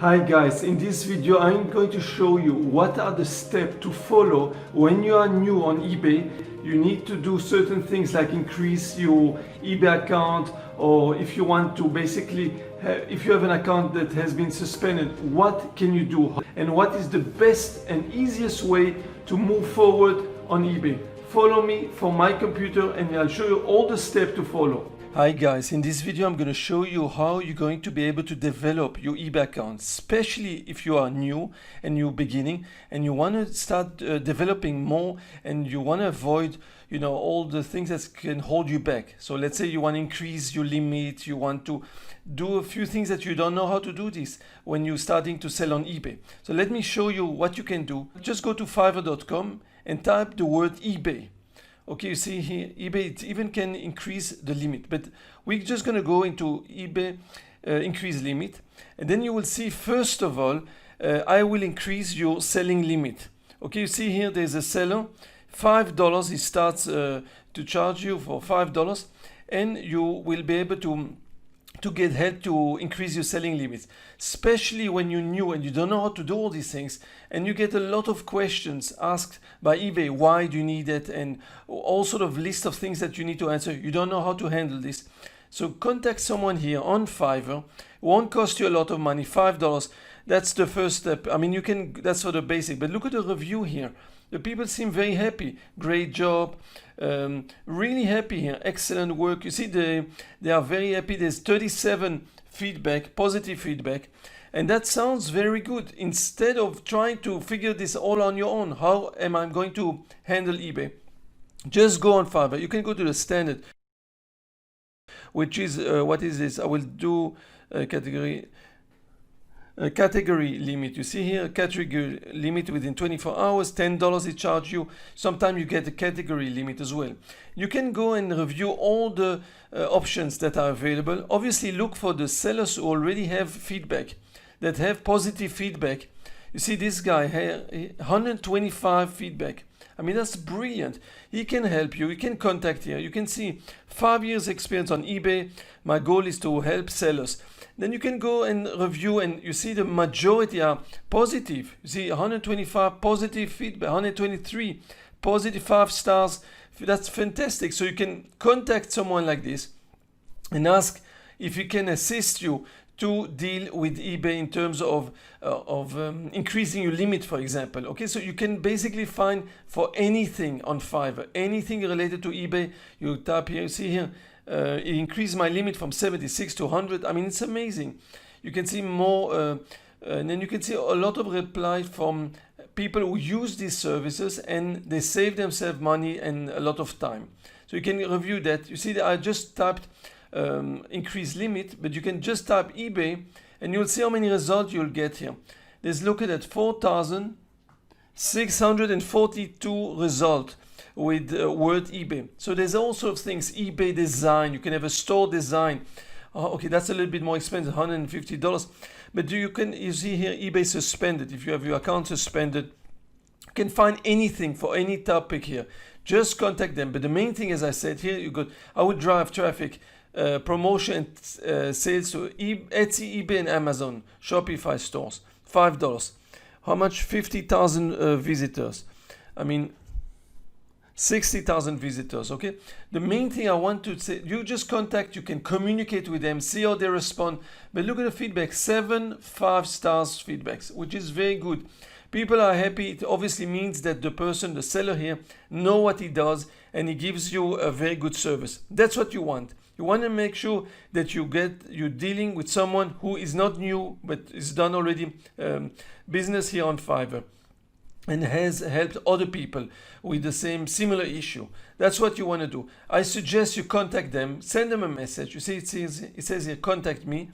Hi guys, in this video I'm going to show you what are the steps to follow when you are new on eBay. You need to do certain things like increase your eBay account, or if you want to basically, if you have an account that has been suspended, what can you do? And what is the best and easiest way to move forward on eBay? Follow me from my computer and I'll show you all the steps to follow. Hi guys, in this video I'm going to show you how you're going to be able to develop your eBay account, especially if you are new and you're beginning and you want to start developing more and you want to avoid all the things that can hold you back. So let's say you want to increase your limit, you want to do a few things that you don't know how to do this when you're starting to sell on eBay. So let me show you what you can do. Just go to fiverr.com and type the word eBay. Okay, you see here, eBay, it even can increase the limit, but we're just going to go into eBay increase limit. And then you will see, first of all, I will increase your selling limit. Okay, you see here, there's a seller, $5, he starts to charge you for $5, and you will be able to get help to increase your selling limits, especially when you're new and you don't know how to do all these things and you get a lot of questions asked by eBay. Why do you need it? And all sort of list of things that you need to answer. You don't know how to handle this. So contact someone here on Fiverr. It won't cost you a lot of money, $5. That's the first step. I mean, you can, that's for the basic, but look at the review here. The people seem very happy. Great job. Really happy here. Excellent work. You see, they are very happy. There's 37 feedback, positive feedback. And that sounds very good. Instead of trying to figure this all on your own, how am I going to handle eBay? Just go on Fiverr. You can go to the standard, which is, what is this? I will do category limit. You see here, category limit within 24 hours, $10 they charge you. Sometimes you get a category limit as well. You can go and review all the options that are available. Obviously look for the sellers who already have feedback, that have positive feedback. You see this guy here, 125 feedback. I mean, that's brilliant. He can help you. You can contact here. You can see 5 years experience on eBay. My goal is to help sellers. Then you can go and review and you see the majority are positive. You see 125 positive feedback, 123 positive 5 stars. That's fantastic. So you can contact someone like this and ask if he can assist you to deal with eBay in terms of increasing your limit, for example. Okay, so you can basically find for anything on Fiverr, anything related to eBay. You tap here, you see here, it increased my limit from 76 to 100. I mean, it's amazing. You can see more, and then you can see a lot of replies from people who use these services and they save themselves money and a lot of time. So you can review that. You see that I just tapped increase limit, but you can just type eBay and you'll see how many results you'll get here. Let's look at 4,642 results with word eBay. So there's all sorts of things. eBay design, you can have a store design. Okay, that's a little bit more expensive, $150. But you see here eBay suspended. If you have your account suspended, you can find anything for any topic here. Just contact them. But the main thing, as I said here, I would drive traffic, promotion and sales to Etsy, eBay and Amazon, Shopify stores, $5. How much? 50,000 visitors. I mean, 60,000 visitors. Okay, the main thing I want to say, you just contact, you can communicate with them, see how they respond. But look at the feedback, 7 5-stars feedbacks, which is very good. People are happy. It obviously means that the person, the seller here, know what he does and he gives you a very good service. That's what you want. You want to make sure that you're dealing with someone who is not new but is done already business here on Fiverr and has helped other people with the similar issue. That's what you want to do. I suggest you contact them, send them a message. You see it says here, contact me.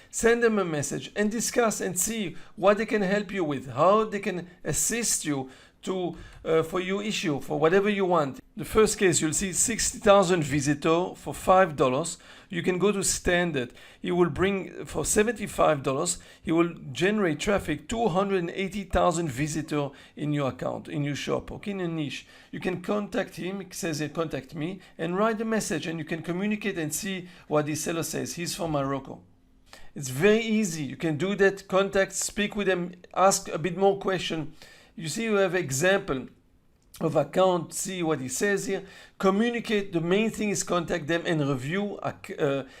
Send them a message and discuss and see what they can help you with, how they can assist you for your issue, for whatever you want. The first case, you'll see 60,000 visitors for $5. You can go to standard. He will bring, for $75, he will generate traffic, 280,000 visitors in your account, in your shop, okay, in a niche. You can contact him, it says here, contact me, and write a message and you can communicate and see what the seller says. He's from Morocco. It's very easy. You can do that. Contact, speak with them, ask a bit more question. You see, you have example of account. See what he says here. Communicate. The main thing is contact them and review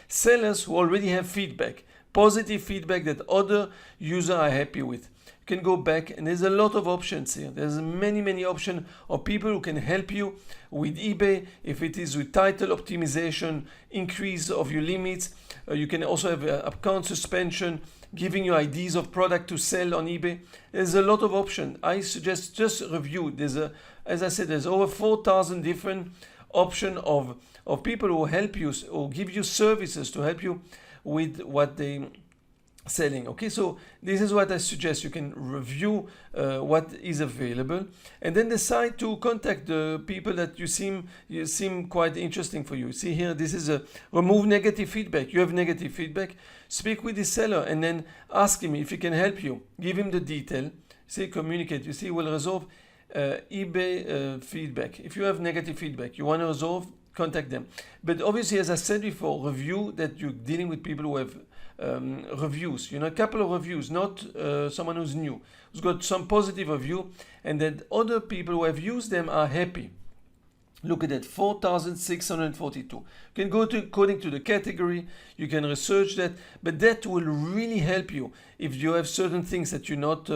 sellers who already have feedback, positive feedback that other users are happy with. You can go back, and there's a lot of options here. There's many options of people who can help you with eBay. If it is with title optimization, increase of your limits, you can also have account suspension, giving you ideas of product to sell on eBay. There's a lot of options. I suggest just review. As I said, there's over 4,000 different options of people who help you or give you services to help you with what they selling. Okay, so this is what I suggest. You can review what is available, and then decide to contact the people that you seem quite interesting for you. See here, this is a remove negative feedback. You have negative feedback, speak with the seller and then ask him if he can help you. Give him the detail. See, communicate. You see, will resolve eBay feedback. If you have negative feedback, you want to resolve, contact them. But obviously, as I said before, review that you're dealing with people who have reviews, a couple of reviews, not someone who's new, who's got some positive review, and that other people who have used them are happy. Look at that, 4,642. You can go to according to the category, you can research that, but that will really help you if you have certain things that you're not,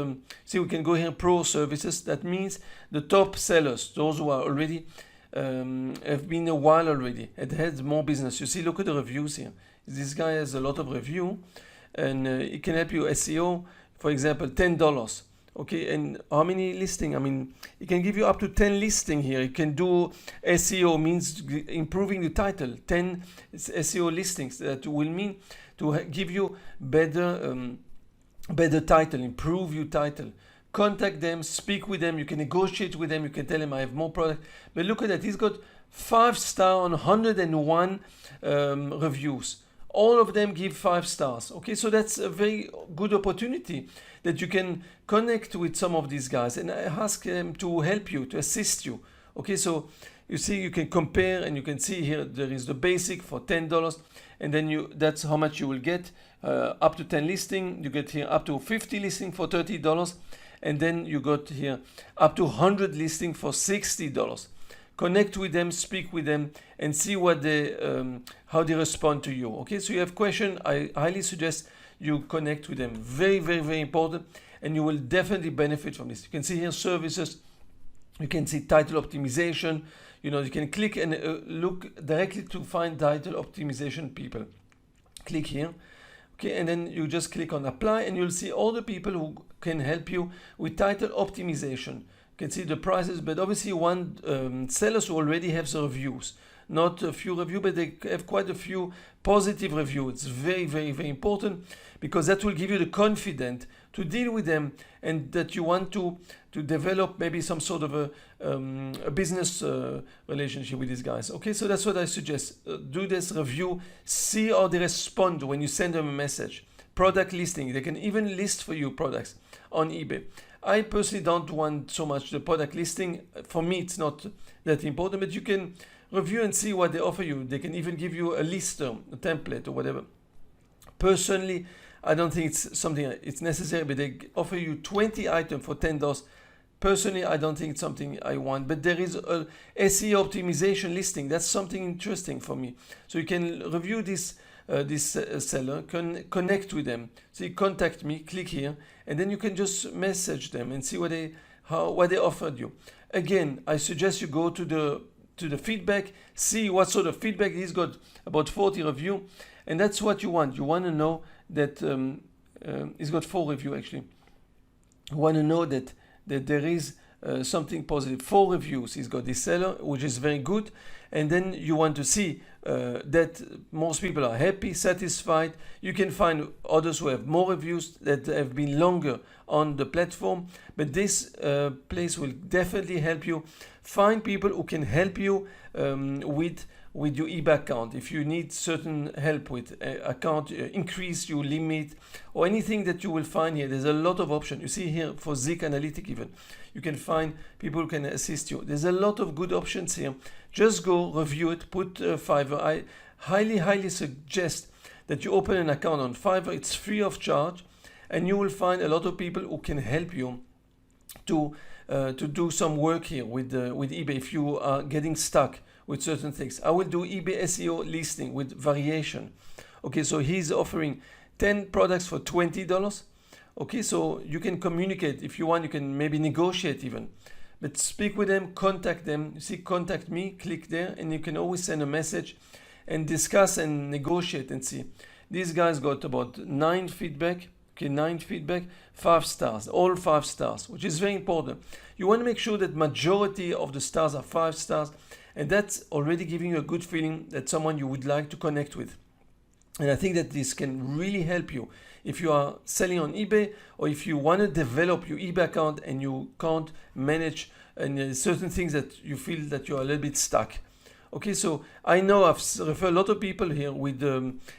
see, we can go here, pro services. That means the top sellers, those who are already, have been a while already, it has more business. You see, look at the reviews here. This guy has a lot of review, and it can help you SEO, for example, $10. Okay, and how many listing? I mean, it can give you up to 10 listing here. You can do SEO, means improving the title. 10 SEO listings that will mean to give you better title, improve your title. Contact them, speak with them. You can negotiate with them. You can tell them I have more product. But look at that, he's got 5-star on 101 reviews. All of them give 5 stars. Okay, so that's a very good opportunity that you can connect with some of these guys and ask them to help you, to assist you. Okay, so you see, you can compare, and you can see here there is the basic for $10, and then that's how much you will get. Up to 10 listing, you get here up to 50 listing for $30, and then you got here up to 100 listing for $60. Connect with them, speak with them, and see what how they respond to you. Okay, so you have question, I highly suggest you connect with them. Very important, and you will definitely benefit from this. You can see here services. You can see title optimization. You can click and look directly to find title optimization people. Click here. Okay, and then you just click on apply, and you'll see all the people who can help you with title optimization. You can see the prices, but obviously sellers who already have the reviews, not a few reviews, but they have quite a few positive reviews. It's very important, because that will give you the confidence to deal with them, and that you want to develop maybe some sort of a business relationship with these guys. Okay, so that's what I suggest. Do this review, see how they respond when you send them a message. Product listing, they can even list for you products on eBay. I personally don't want so much the product listing. For me, it's not that important, but you can review and see what they offer you. They can even give you a list, a template or whatever. Personally, I don't think it's something it's necessary, but they offer you 20 items for $10. Personally, I don't think it's something I want, but there is a SEO optimization listing. That's something interesting for me. So you can review this seller, connect with them. So you contact me, click here, and then you can just message them and see what they offered you. Again, I suggest you go to the feedback, see what sort of feedback. He's got about 40 review, and that's what you want. You want to know that he's got 4 review actually. You want to know that there is something positive. 4 reviews. He's got this seller, which is very good, and then you want to see that most people are happy, satisfied. You can find others who have more reviews that have been longer on the platform, but this place will definitely help you find people who can help you with your eBay account. If you need certain help with account, increase your limit, or anything that you will find here, there's a lot of options. You see here for Zik Analytic even, you can find people who can assist you. There's a lot of good options here. Just go review it, put Fiverr. I highly suggest that you open an account on Fiverr. It's free of charge, and you will find a lot of people who can help you to do some work here with eBay if you are getting stuck with certain things. I will do eBay SEO listing with variation. Okay, so he's offering 10 products for $20. Okay, so you can communicate if you want, you can maybe negotiate even. But speak with them, contact them. You see, contact me, click there, and you can always send a message and discuss and negotiate and see. These guys got about 9 feedback. Okay, 9 feedback, 5 stars, all 5 stars, which is very important. You want to make sure that majority of the stars are 5 stars, and that's already giving you a good feeling that someone you would like to connect with. And I think that this can really help you if you are selling on eBay, or if you want to develop your eBay account and you can't manage certain things that you feel that you're a little bit stuck. Okay, so I know I've referred a lot of people here with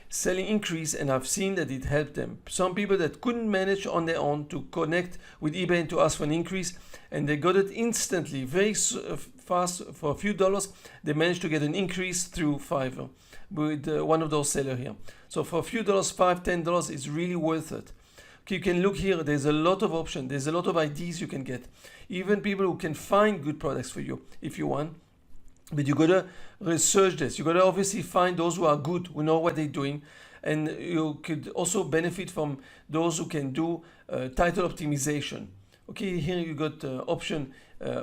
selling increase, and I've seen that it helped them. Some people that couldn't manage on their own to connect with eBay and to ask for an increase, and they got it instantly, very fast. For a few dollars, they managed to get an increase through Fiverr with one of those sellers here. So for a few dollars, $5, $10, it's really worth it. Okay, you can look here, there's a lot of options, there's a lot of ideas you can get. Even people who can find good products for you if you want. But you gotta research this. You gotta obviously find those who are good, who know what they're doing, and you could also benefit from those who can do title optimization. Okay, here you got option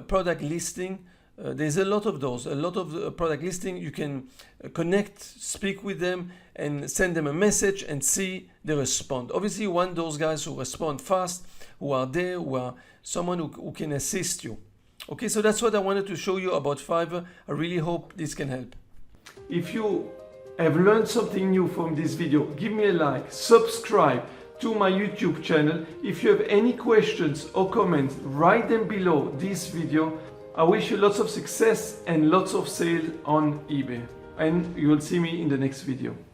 product listing. There's a lot of those, a lot of product listing. You can connect, speak with them, and send them a message and see the respond. Obviously, you want those guys who respond fast, who are there, who are someone who can assist you. Okay, so that's what I wanted to show you about Fiverr. I really hope this can help. If you have learned something new from this video, give me a like, subscribe to my YouTube channel. If you have any questions or comments, write them below this video. I wish you lots of success and lots of sales on eBay. And you will see me in the next video.